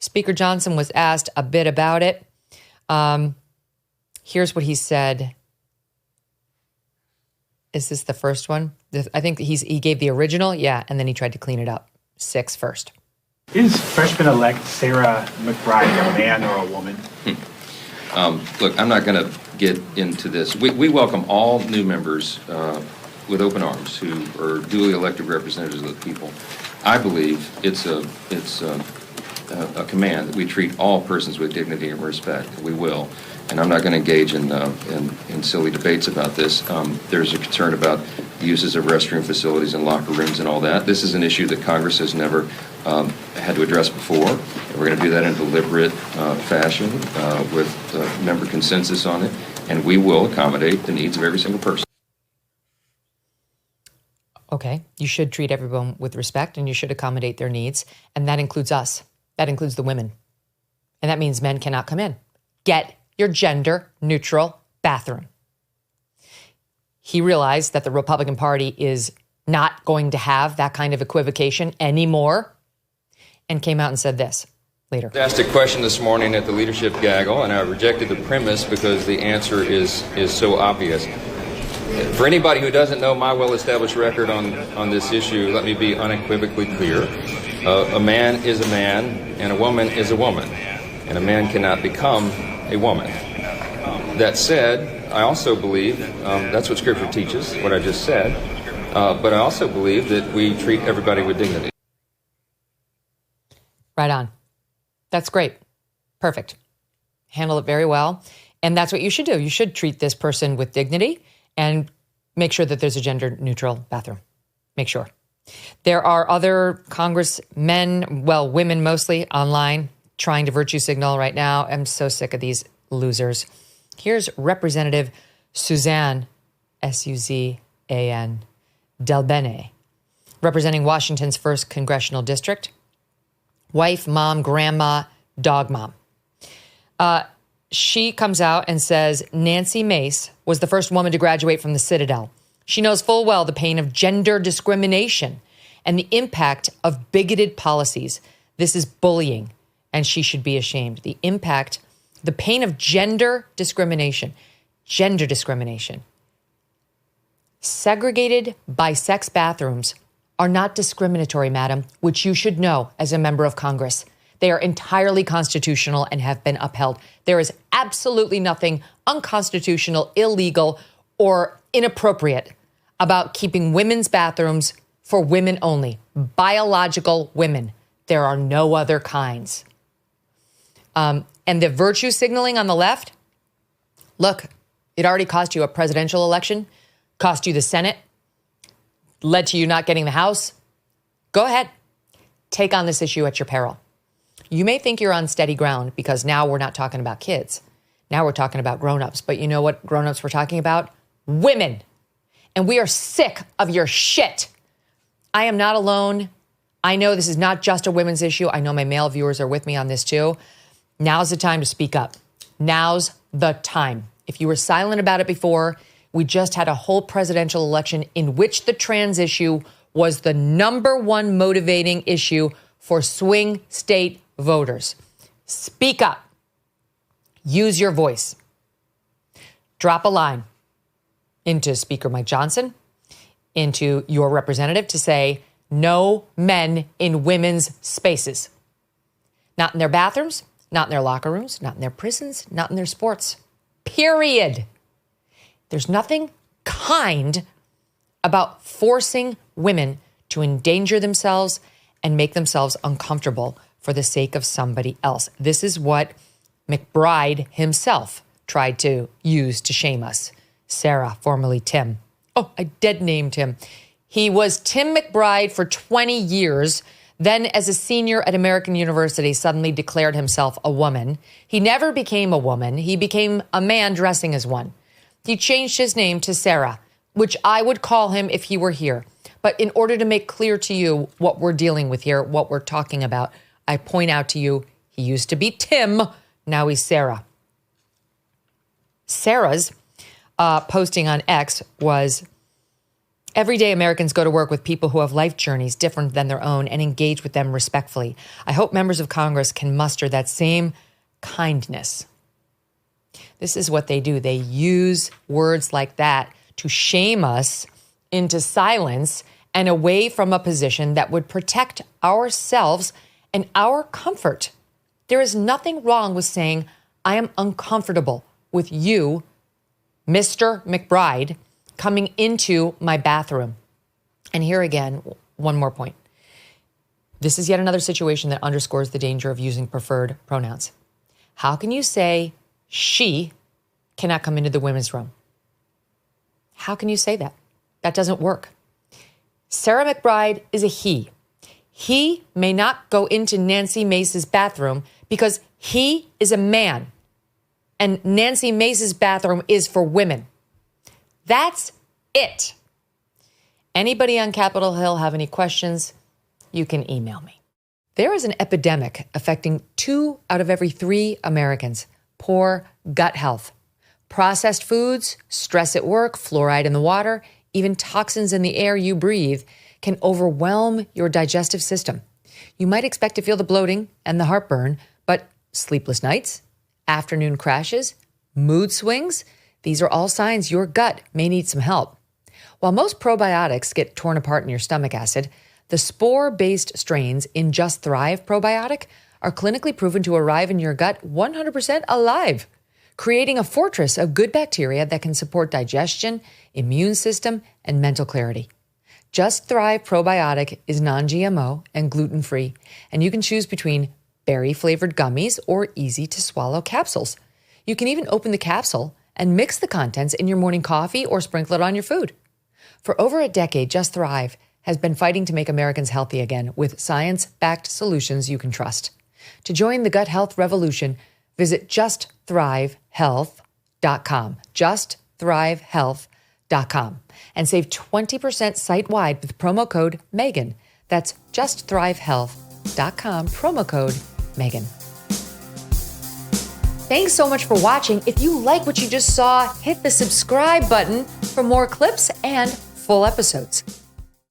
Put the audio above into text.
Speaker Johnson was asked a bit about it. Here's what he said. Is this the first one? I think he gave the original, yeah, and then he tried to clean it up. 6 first. Is freshman-elect Sarah McBride a man or a woman? Look, I'm not going to get into this. We welcome all new members with open arms who are duly elected representatives of the people. I believe it's a command that we treat all persons with dignity and respect. We will. And I'm not going to engage in silly debates about this. There's a concern about the uses of restroom facilities and locker rooms and all that. This is an issue that Congress has never had to address before. And we're going to do that in a deliberate fashion with member consensus on it. And we will accommodate the needs of every single person. Okay, you should treat everyone with respect and you should accommodate their needs. And that includes us. That includes the women. And that means men cannot come in. Get your gender neutral bathroom. He realized that the Republican Party is not going to have that kind of equivocation anymore and came out and said this later. I asked a question this morning at the leadership gaggle, and I rejected the premise because the answer is so obvious. For anybody who doesn't know my well-established record on this issue, let me be unequivocally clear. A man is a man, and a woman is a woman, and a man cannot become a woman. That said, I also believe, that's what Scripture teaches, what I just said, but I also believe that we treat everybody with dignity. Right on. That's great. Perfect. Handle it very well. And that's what you should do. You should treat this person with dignity and make sure that there's a gender-neutral bathroom. Make sure. There are other congressmen, well, women mostly, online trying to virtue signal right now. I'm so sick of these losers. Here's Representative Suzanne, S-U-Z-A-N, Delbene, representing Washington's 1st Congressional District. Wife, mom, grandma, dog mom. She comes out and says Nancy Mace was the first woman to graduate from the Citadel. She knows full well the pain of gender discrimination and the impact of bigoted policies. This is bullying, and she should be ashamed. The impact, the pain of gender discrimination. Gender discrimination. Segregated by sex bathrooms are not discriminatory, madam, which you should know as a member of Congress. They are entirely constitutional and have been upheld. There is absolutely nothing unconstitutional, illegal, or inappropriate about keeping women's bathrooms for women only, biological women. There are no other kinds. And the virtue signaling on the left, look, it already cost you a presidential election, cost you the Senate, led to you not getting the House. Go ahead. Take on this issue at your peril. You may think you're on steady ground because now we're not talking about kids. Now we're talking about grown-ups. But you know what grown-ups we're talking about? Women. And we are sick of your shit. I am not alone. I know this is not just a women's issue. I know my male viewers are with me on this too. Now's the time to speak up. Now's the time. If you were silent about it before, we just had a whole presidential election in which the trans issue was the #1 motivating issue for swing state voters. Speak up. Use your voice. Drop a line into Speaker Mike Johnson, into your representative to say, no men in women's spaces. Not in their bathrooms, not in their locker rooms, not in their prisons, not in their sports. Period. There's nothing kind about forcing women to endanger themselves and make themselves uncomfortable for the sake of somebody else. This is what McBride himself tried to use to shame us. Sarah, formerly Tim. Oh, I dead named him. He was Tim McBride for 20 years. Then as a senior at American University, suddenly declared himself a woman. He never became a woman. He became a man dressing as one. He changed his name to Sarah, which I would call him if he were here. But in order to make clear to you what we're dealing with here, what we're talking about, I point out to you, he used to be Tim, now he's Sarah. Sarah's posting on X was Every day, Americans go to work with people who have life journeys different than their own and engage with them respectfully. I hope members of Congress can muster that same kindness. This is what they do. They use words like that to shame us into silence and away from a position that would protect ourselves and our comfort. There is nothing wrong with saying, I am uncomfortable with you, Mr. McBride, coming into my bathroom. And here again, one more point. This is yet another situation that underscores the danger of using preferred pronouns. How can you say she cannot come into the women's room? How can you say that? That doesn't work. Sarah McBride is a he. He may not go into Nancy Mace's bathroom because he is a man. And Nancy Mace's bathroom is for women. That's it. Anybody on Capitol Hill have any questions? You can email me. There is an epidemic affecting 2 out of every 3 Americans. Poor gut health. Processed foods, stress at work, fluoride in the water, even toxins in the air you breathe can overwhelm your digestive system. You might expect to feel the bloating and the heartburn, but sleepless nights, afternoon crashes, mood swings, these are all signs your gut may need some help. While most probiotics get torn apart in your stomach acid, the spore-based strains in Just Thrive probiotic are clinically proven to arrive in your gut 100% alive, creating a fortress of good bacteria that can support digestion, immune system, and mental clarity. Just Thrive probiotic is non-GMO and gluten-free, and you can choose between berry-flavored gummies or easy-to-swallow capsules. You can even open the capsule and mix the contents in your morning coffee or sprinkle it on your food. For over a decade, Just Thrive has been fighting to make Americans healthy again with science-backed solutions you can trust. To join the gut health revolution, visit justthrivehealth.com, justthrivehealth.com, and save 20% site-wide with promo code Megyn. That's justthrivehealth.com, promo code Megyn. Thanks so much for watching. If you like what you just saw, hit the subscribe button for more clips and full episodes.